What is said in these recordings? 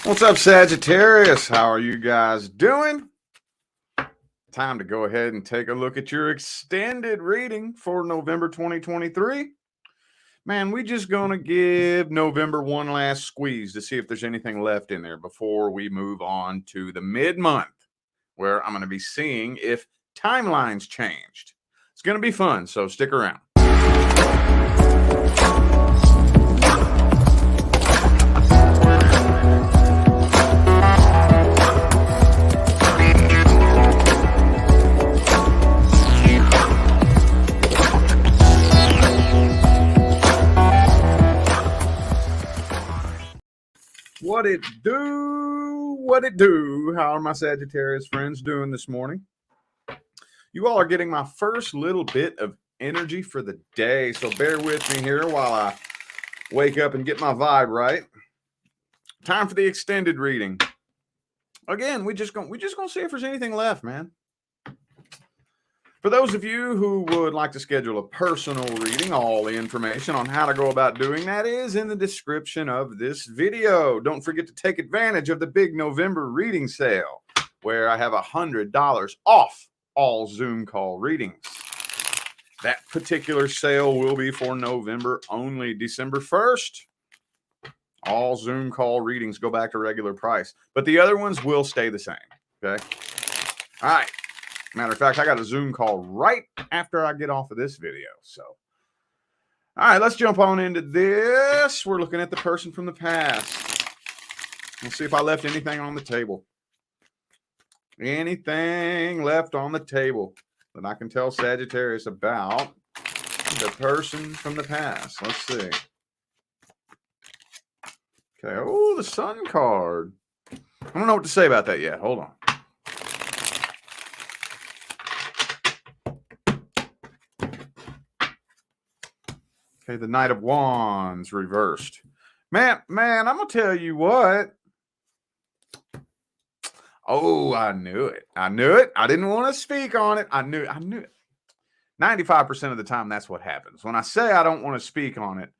What's up, Sagittarius? How are you guys doing? Time to go ahead and take a look at your extended reading for November 2023. Man, we just going to give November one last squeeze to see if there's anything left in there before we move on to the mid-month, where I'm going to be seeing if timelines changed. It's going to be fun, so stick around. What it do? What it do? How are my Sagittarius friends doing this morning? You all are getting my first little bit of energy for the day, so bear with me here while I wake up and get my vibe right. Time for the extended reading. Again, we just gonna see if there's anything left, man. For those of you who would like to schedule a personal reading, all the information on how to go about doing that is in the description of this video. Don't forget to take advantage of the big November reading sale, where I have $100 off all Zoom call readings. That particular sale will be for November only. December 1st, all Zoom call readings go back to regular price, but the other ones will stay the same, okay? All right. Matter of fact, I got a Zoom call right after I get off of this video. So, all right, let's jump on into this. We're looking at the person from the past. Let's see if I left anything on the table. Anything left on the table that I can tell Sagittarius about the person from the past. Let's see. Okay. Oh, the Sun card. I don't know what to say about that yet. Hold on. Okay, the Knight of Wands reversed. Man, I'm going to tell you what. Oh, I knew it. I didn't want to speak on it. I knew it. 95% of the time, that's what happens. When I say I don't want to speak on it,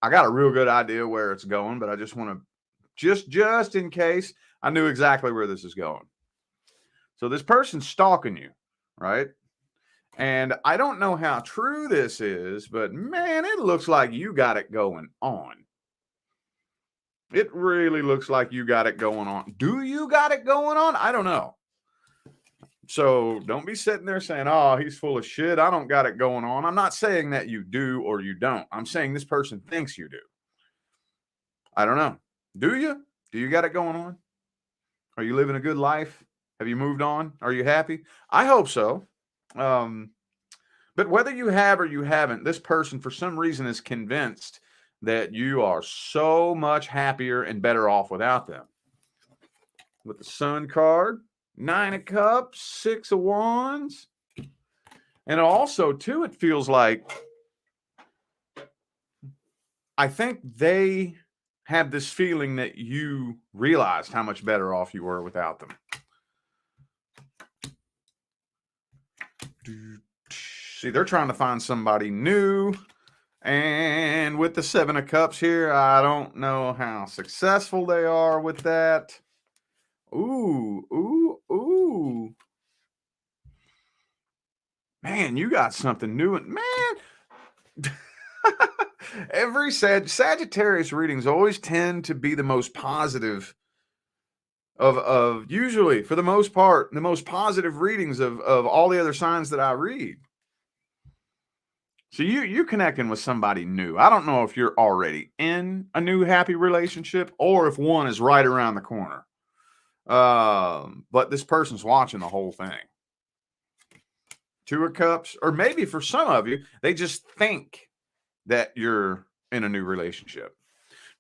I got a real good idea where it's going, but I just want to, just in case, I knew exactly where this is going. So this person's stalking you, right? And I don't know how true this is, but man, it looks like you got it going on. It really looks like you got it going on. Do you got it going on? I don't know. So don't be sitting there saying, oh, he's full of shit. I don't got it going on. I'm not saying that you do or you don't. I'm saying this person thinks you do. I don't know. Do you? Do you got it going on? Are you living a good life? Have you moved on? Are you happy? I hope so. But whether you have or you haven't, this person for some reason is convinced that you are so much happier and better off without them. With the Sun card, 9 of Cups, 6 of Wands. And also, too, it feels like I think they have this feeling that you realized how much better off you were without them. See, they're trying to find somebody new. And with the 7 of Cups here, I don't know how successful they are with that. Ooh. Man, you got something new. Man, every Sagittarius readings always tend to be the most positive of usually, for the most part, the most positive readings of all the other signs that I read. So you're connecting with somebody new. I don't know if you're already in a new happy relationship or if one is right around the corner. But this person's watching the whole thing. 2 of Cups, or maybe for some of you, they just think that you're in a new relationship.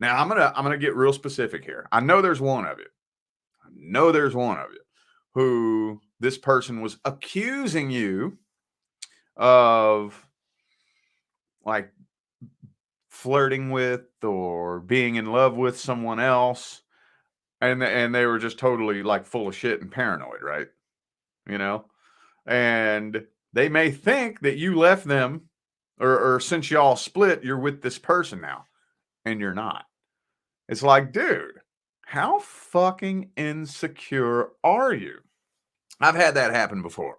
Now I'm gonna get real specific here. I know there's one of you who this person was accusing you of like flirting with or being in love with someone else, and they were just totally like full of shit and paranoid, right? You know, and they may think that you left them, or since y'all split, you're with this person now, and you're not. It's like, dude, How fucking insecure are you? I've had that happen before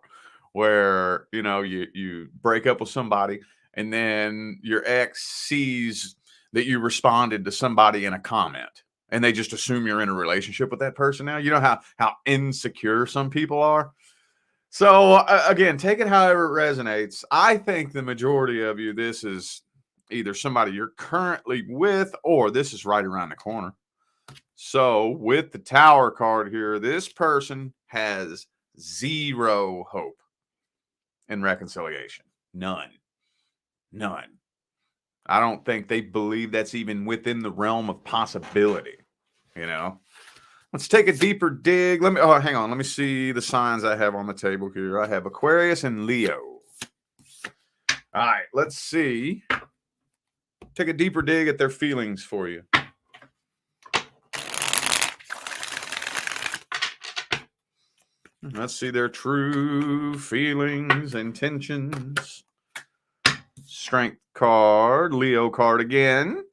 where, you break up with somebody and then your ex sees that you responded to somebody in a comment and they just assume you're in a relationship with that person now. You know how insecure some people are? So again, take it however it resonates. I think the majority of you, this is either somebody you're currently with or this is right around the corner. So with the Tower card here, this person has zero hope in reconciliation. None. I don't think they believe that's even within the realm of possibility. Let's take a deeper dig. Hang on. Let me see the signs I have on the table here. I have Aquarius and Leo. All right, let's see. Take a deeper dig at their feelings for you. Let's see their true feelings, intentions. Strength card, Leo card again.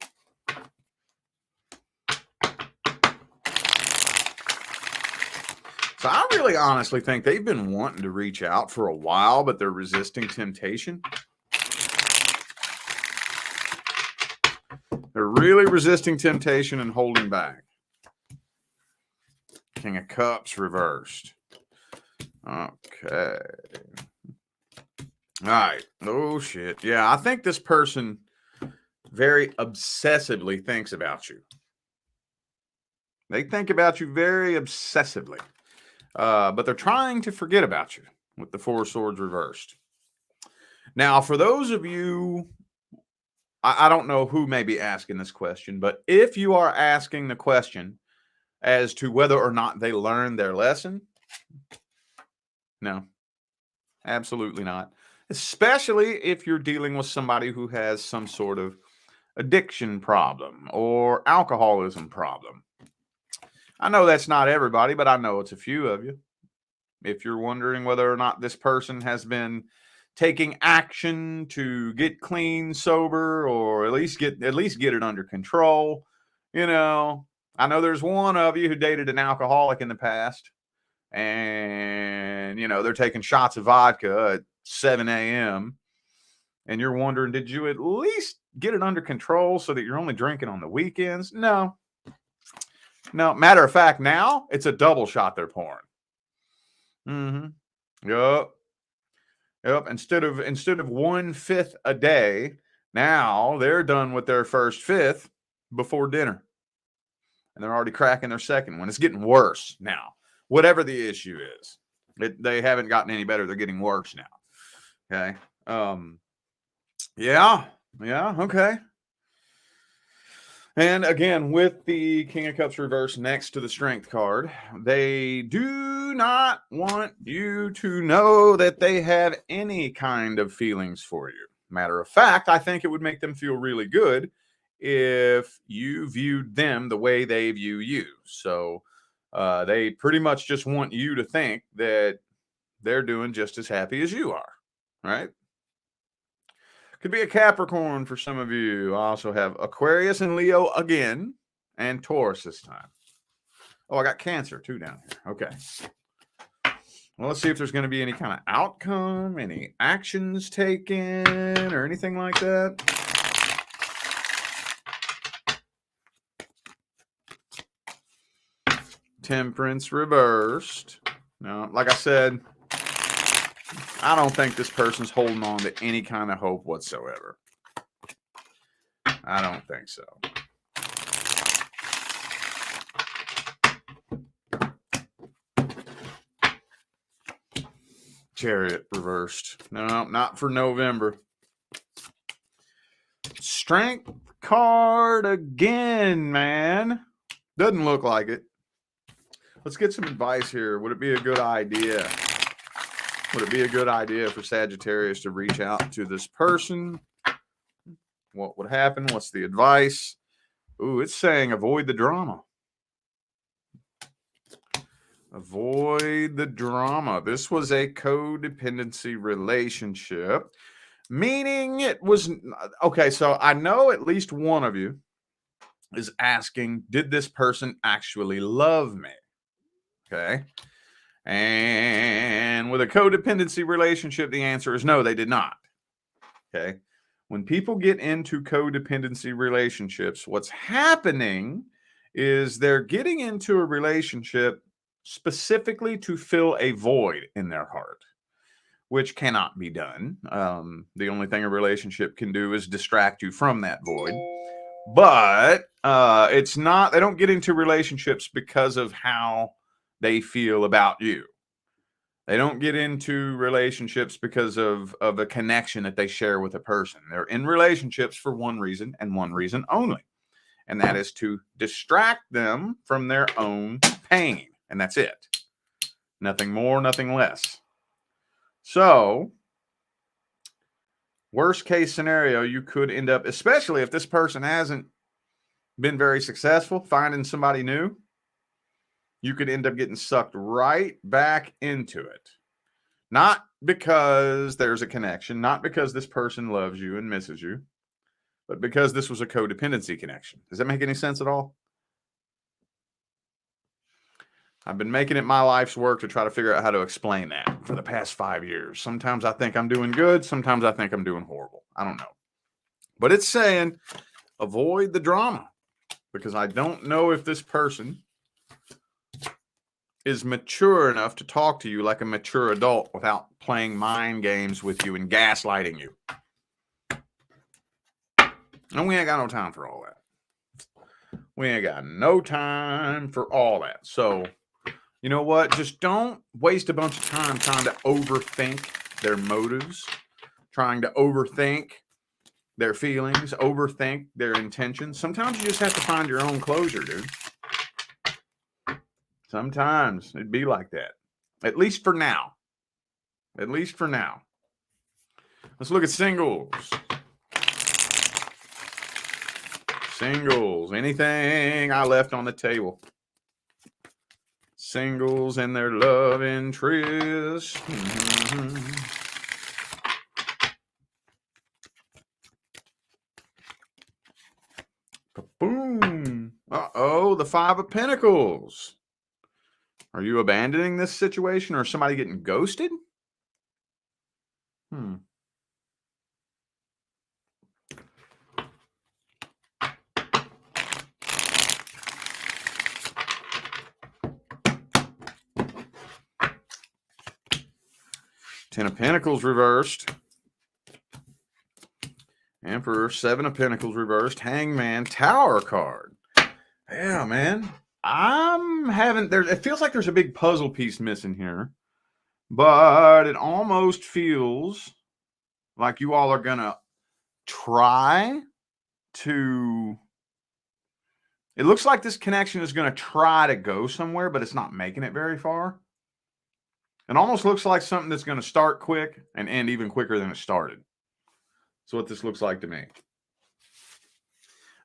So I really honestly think they've been wanting to reach out for a while, but they're resisting temptation. They're really resisting temptation and holding back. King of Cups reversed. Okay. All right. Oh, shit. Yeah, I think this person very obsessively thinks about you. They think about you very obsessively. But they're trying to forget about you with the Four of Swords reversed. Now, for those of you, I don't know who may be asking this question, but if you are asking the question as to whether or not they learned their lesson, no, absolutely not. Especially if you're dealing with somebody who has some sort of addiction problem or alcoholism problem. I know that's not everybody, but I know it's a few of you. If you're wondering whether or not this person has been taking action to get clean, sober, or at least get it under control, I know there's one of you who dated an alcoholic in the past, and they're taking shots of vodka at 7 a.m. and you're wondering, did you at least get it under control so that you're only drinking on the weekends? No. Matter of fact, now it's a double shot they're pouring. Yep. Instead of 1/5 a day, now they're done with their first fifth before dinner, and they're already cracking their second one. It's getting worse now. Whatever the issue is, they haven't gotten any better. They're getting worse now. Okay. Yeah. Okay. And again, with the King of Cups reversed next to the Strength card, they do not want you to know that they have any kind of feelings for you. Matter of fact, I think it would make them feel really good if you viewed them the way they view you. So they pretty much just want you to think that they're doing just as happy as you are, right? Could be a Capricorn for some of you. I also have Aquarius and Leo again, and Taurus this time. Oh, I got Cancer too down here. Okay. Well, let's see if there's going to be any kind of outcome, any actions taken, or anything like that. Temperance reversed. Now, like I said, I don't think this person's holding on to any kind of hope whatsoever. I don't think so. Chariot reversed. No, not for November. Strength card again, man. Doesn't look like it. Let's get some advice here. Would it be a good idea? Would it be a good idea for Sagittarius to reach out to this person? What would happen? What's the advice? Ooh, it's saying avoid the drama. Avoid the drama. This was a codependency relationship, meaning it was... Okay, so I know at least one of you is asking, did this person actually love me? Okay. And with a codependency relationship, the answer is no, they did not. Okay. When people get into codependency relationships, what's happening is they're getting into a relationship specifically to fill a void in their heart, which cannot be done. The only thing a relationship can do is distract you from that void. But it's not, they don't get into relationships because of how they feel about you. They don't get into relationships because of a connection that they share with a person. They're in relationships for one reason and one reason only. And that is to distract them from their own pain. And that's it. Nothing more, nothing less. So, worst case scenario, you could end up, especially if this person hasn't been very successful finding somebody new, you could end up getting sucked right back into it. Not because there's a connection, not because this person loves you and misses you, but because this was a codependency connection. Does that make any sense at all? I've been making it my life's work to try to figure out how to explain that for the past 5 years. Sometimes I think I'm doing good. Sometimes I think I'm doing horrible. I don't know. But it's saying avoid the drama, because I don't know if this person is mature enough to talk to you like a mature adult without playing mind games with you and gaslighting you. And we ain't got no time for all that. We ain't got no time for all that. So, you know what? Just don't waste a bunch of time trying to overthink their motives, trying to overthink their feelings, overthink their intentions. Sometimes you just have to find your own closure, dude. Sometimes it'd be like that. At least for now. At least for now. Let's look at singles. Singles. Anything I left on the table. Singles and their love interest. Boom. Uh-oh, the Five of Pentacles. Are you abandoning this situation, or is somebody getting ghosted? Ten of Pentacles reversed. Emperor, Seven of Pentacles reversed. Hangman, Tower card. Yeah, man. It feels like there's a big puzzle piece missing here, but it almost feels like you all are gonna try to, it looks like this connection is gonna try to go somewhere, but it's not making it very far. It almost looks like something that's gonna start quick and end even quicker than it started. That's what this looks like to me.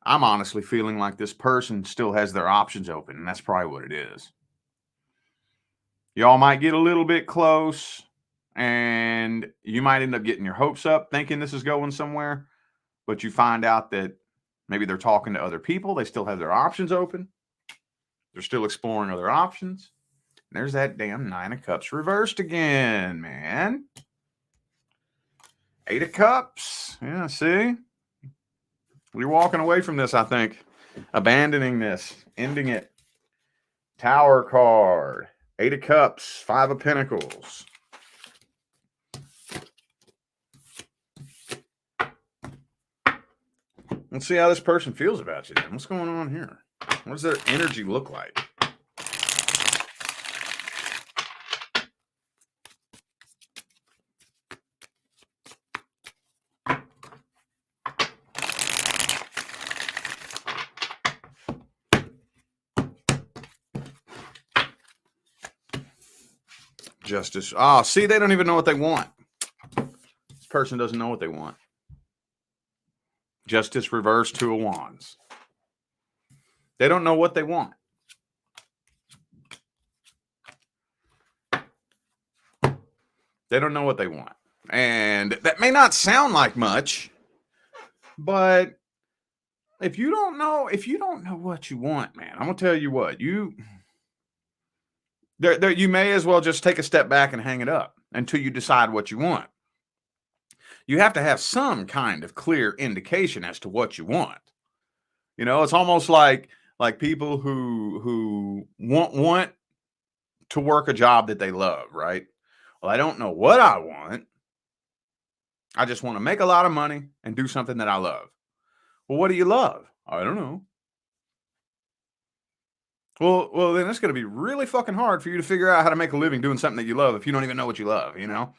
I'm honestly feeling like this person still has their options open, and that's probably what it is. Y'all might get a little bit close, and you might end up getting your hopes up thinking this is going somewhere, but you find out that maybe they're talking to other people. They still have their options open. They're still exploring other options. And there's that damn Nine of Cups reversed again, man. Eight of Cups. Yeah, see? You're walking away from this, I think. Abandoning this. Ending it. Tower card. Eight of Cups. Five of Pentacles. Let's see how this person feels about you then. What's going on here? What does their energy look like? Justice. Oh, see, they don't even know what they want. This person doesn't know what they want. Justice reversed, Two of Wands. They don't know what they want. They don't know what they want. And that may not sound like much, but if you don't know what you want, man, I'm gonna tell you what, you may as well just take a step back and hang it up until you decide what you want. You have to have some kind of clear indication as to what you want. You know, it's almost like people who want to work a job that they love, right? Well, I don't know what I want. I just want to make a lot of money and do something that I love. Well, what do you love? I don't know. Well, then it's going to be really fucking hard for you to figure out how to make a living doing something that you love if you don't even know what you love, you know?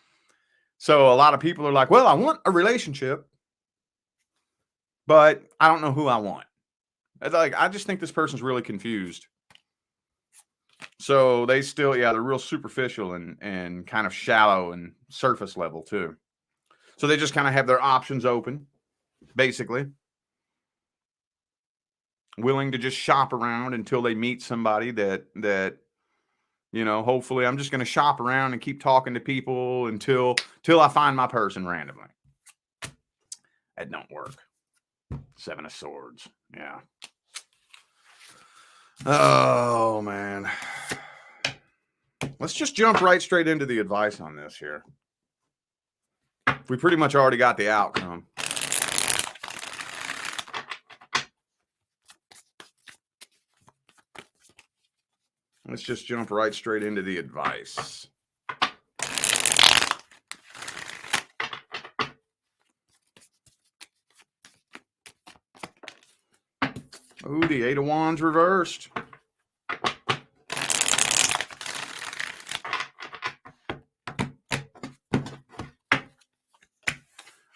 So a lot of people are like, well, I want a relationship, but I don't know who I want. It's like, I just think this person's really confused. So they still, they're real superficial and kind of shallow and surface level too. So they just kind of have their options open, basically. Willing to just shop around until they meet somebody that you know, hopefully I'm just going to shop around and keep talking to people until I find my person randomly. That don't work. 7 of Swords. Yeah. Oh, man. Let's just jump right straight into the advice on this here. We pretty much already got the outcome. Let's just jump right straight into the advice. Ooh, the 8 of Wands reversed.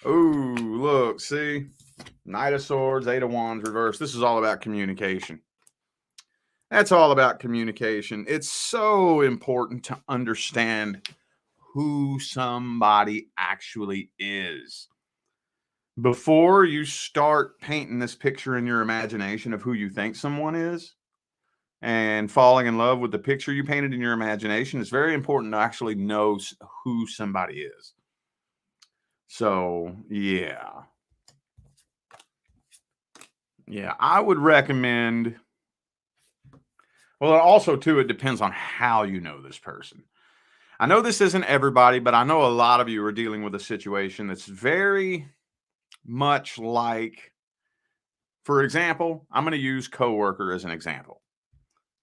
Ooh, look, see? Knight of Swords, 8 of Wands reversed. This is all about communication. That's all about communication. It's so important to understand who somebody actually is. Before you start painting this picture in your imagination of who you think someone is and falling in love with the picture you painted in your imagination, it's very important to actually know who somebody is. So, yeah. Yeah, I would recommend... Well, also, too, it depends on how you know this person. I know this isn't everybody, but I know a lot of you are dealing with a situation that's very much like, for example, I'm going to use coworker as an example.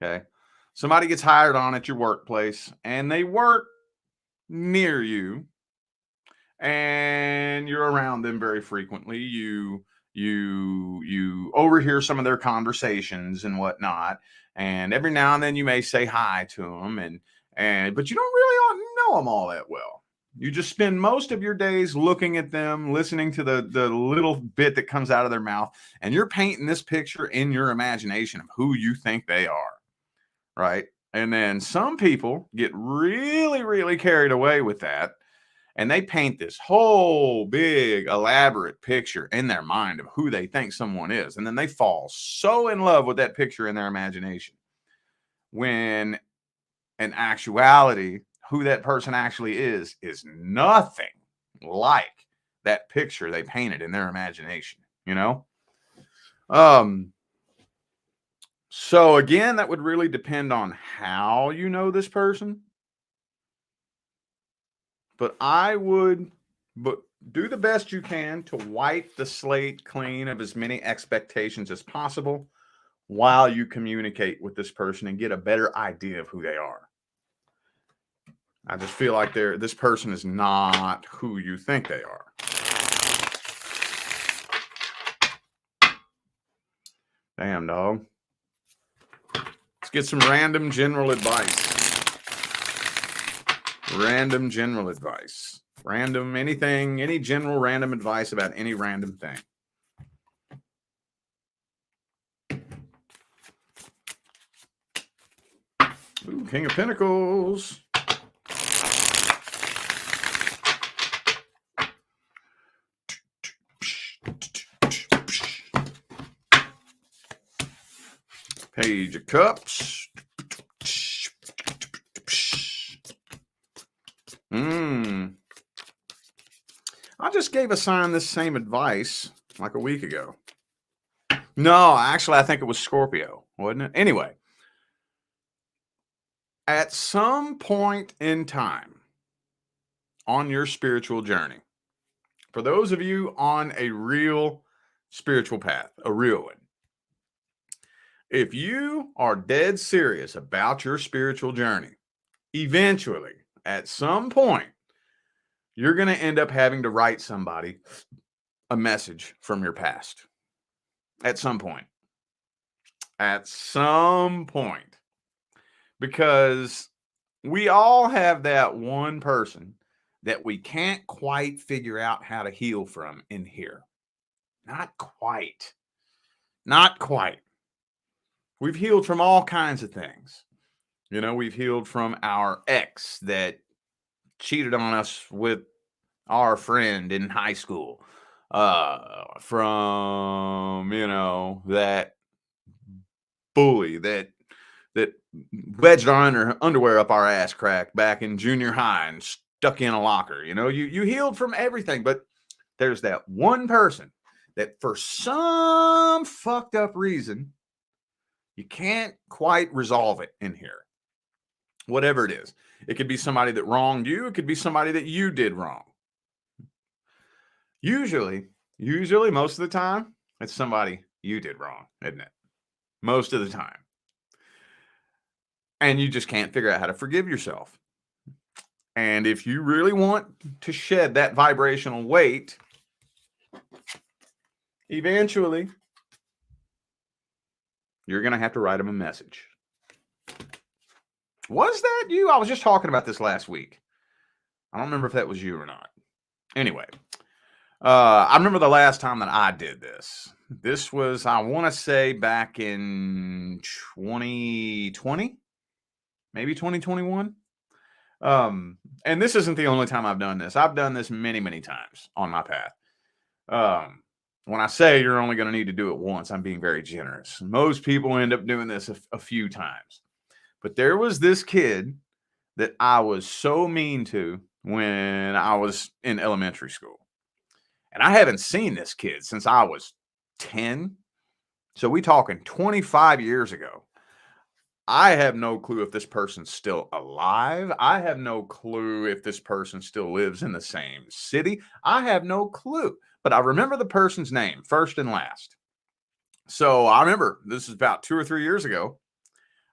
Okay. Somebody gets hired on at your workplace and they work near you and you're around them very frequently. You overhear some of their conversations and whatnot. And every now and then you may say hi to them but you don't really know them all that well. You just spend most of your days looking at them, listening to the little bit that comes out of their mouth, and you're painting this picture in your imagination of who you think they are, right? And then some people get really, really carried away with that, and they paint this whole big, elaborate picture in their mind of who they think someone is, and then they fall so in love with that picture in their imagination, when in actuality, who that person actually is nothing like that picture they painted in their imagination, you know? So again, that would really depend on how you know this person. But do the best you can to wipe the slate clean of as many expectations as possible while you communicate with this person and get a better idea of who they are. I just feel like this person is not who you think they are. Damn, dog. Let's get some random general advice. Random general advice. Random anything, any general random advice about any random thing. Ooh, King of Pentacles. Page of Cups. I just gave a sign this same advice like a week ago. No, actually, I think it was Scorpio, wasn't it? Anyway, at some point in time on your spiritual journey, for those of you on a real spiritual path, a real one, if you are dead serious about your spiritual journey, eventually, at some point, you're going to end up having to write somebody a message from your past. At some point. At some point. Because we all have that one person that we can't quite figure out how to heal from in here. Not quite. Not quite. We've healed from all kinds of things. You know, we've healed from our ex that cheated on us with our friend in high school. From, that bully that wedged our underwear up our ass crack back in junior high and stuck in a locker. You healed from everything, but there's that one person that for some fucked up reason you can't quite resolve it in here. Whatever it is. It could be somebody that wronged you. It could be somebody that you did wrong. Usually, most of the time, it's somebody you did wrong, isn't it? Most of the time. And you just can't figure out how to forgive yourself. And if you really want to shed that vibrational weight, eventually, you're going to have to write them a message. Was that you? I was just talking about this last week. I don't remember if that was you or not. Anyway, I remember the last time that I did this. This was, I want to say, back in 2020, maybe 2021. And this isn't the only time I've done this. I've done this many, many times on my path. When I say you're only going to need to do it once, I'm being very generous. Most people end up doing this a few times. But there was this kid that I was so mean to when I was in elementary school. And I haven't seen this kid since I was 10. So we talking 25 years ago. I have no clue if this person's still alive. I have no clue if this person still lives in the same city. I have no clue. But I remember the person's name, first and last. So I remember this is about 2 or 3 years ago.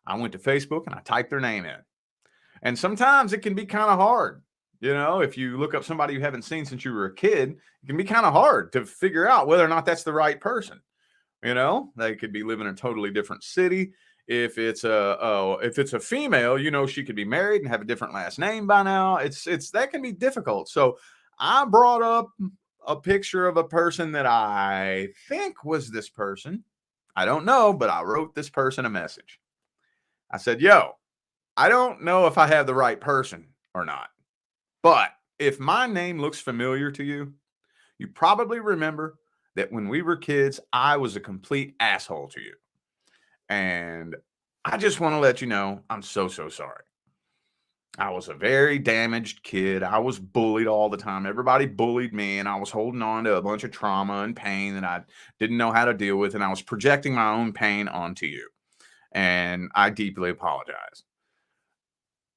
I went to Facebook and I typed their name in. And sometimes it can be kind of hard. If you look up somebody you haven't seen since you were a kid, it can be kind of hard to figure out whether or not that's the right person. They could be living in a totally different city. If it's a female, she could be married and have a different last name by now. It's that can be difficult. So I brought up a picture of a person that I think was this person. I don't know, but I wrote this person a message. I said, yo, I don't know if I have the right person or not, but if my name looks familiar to you, you probably remember that when we were kids, I was a complete asshole to you. And I just want to let you know, I'm so sorry. I was a very damaged kid. I was bullied all the time. Everybody bullied me, and I was holding on to a bunch of trauma and pain that I didn't know how to deal with, and I was projecting my own pain onto you. And I deeply apologize.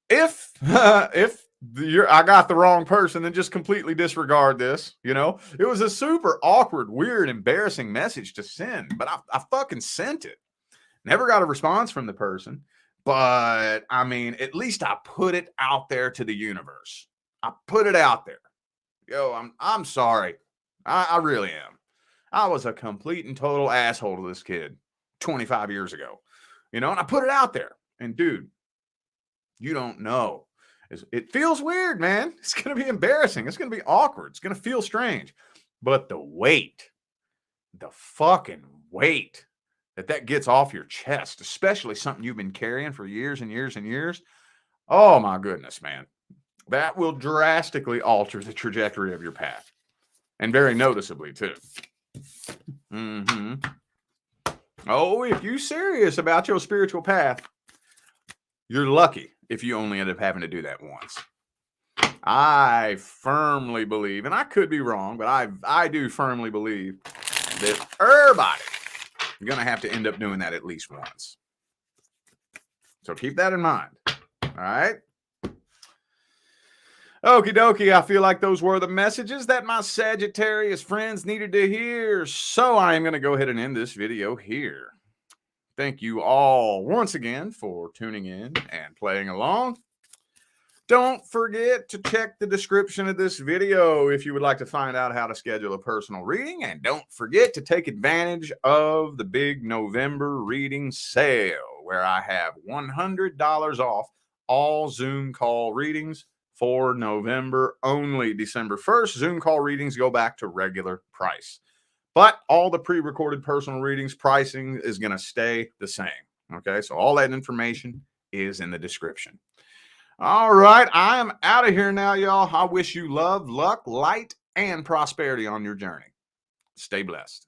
If I got the wrong person, then just completely disregard this. It was a super awkward, weird, embarrassing message to send, but I fucking sent it. Never got a response from the person, but I mean, at least I put it out there to the universe. I put it out there. Yo, I'm sorry. I really am. I was a complete and total asshole to this kid 25 years ago. And I put it out there. And dude, you don't know. It feels weird, man. It's going to be embarrassing. It's going to be awkward. It's going to feel strange. But the fucking weight that gets off your chest, especially something you've been carrying for years and years and years. Oh my goodness, man. That will drastically alter the trajectory of your path. And very noticeably too. Oh, if you're serious about your spiritual path, you're lucky if you only end up having to do that once. I firmly believe, and I could be wrong, but I do firmly believe that everybody You're going to have to end up doing that at least once. So keep that in mind. All right. Okie dokie, I feel like those were the messages that my Sagittarius friends needed to hear. So I am going to go ahead and end this video here. Thank you all once again for tuning in and playing along. Don't forget to check the description of this video if you would like to find out how to schedule a personal reading. And don't forget to take advantage of the big November reading sale where I have $100 off all Zoom call readings for November only. December 1st, Zoom call readings go back to regular price. But all the pre-recorded personal readings pricing is going to stay the same. Okay, so all that information is in the description. All right, I am out of here now, y'all. I wish you love, luck, light, and prosperity on your journey. Stay blessed.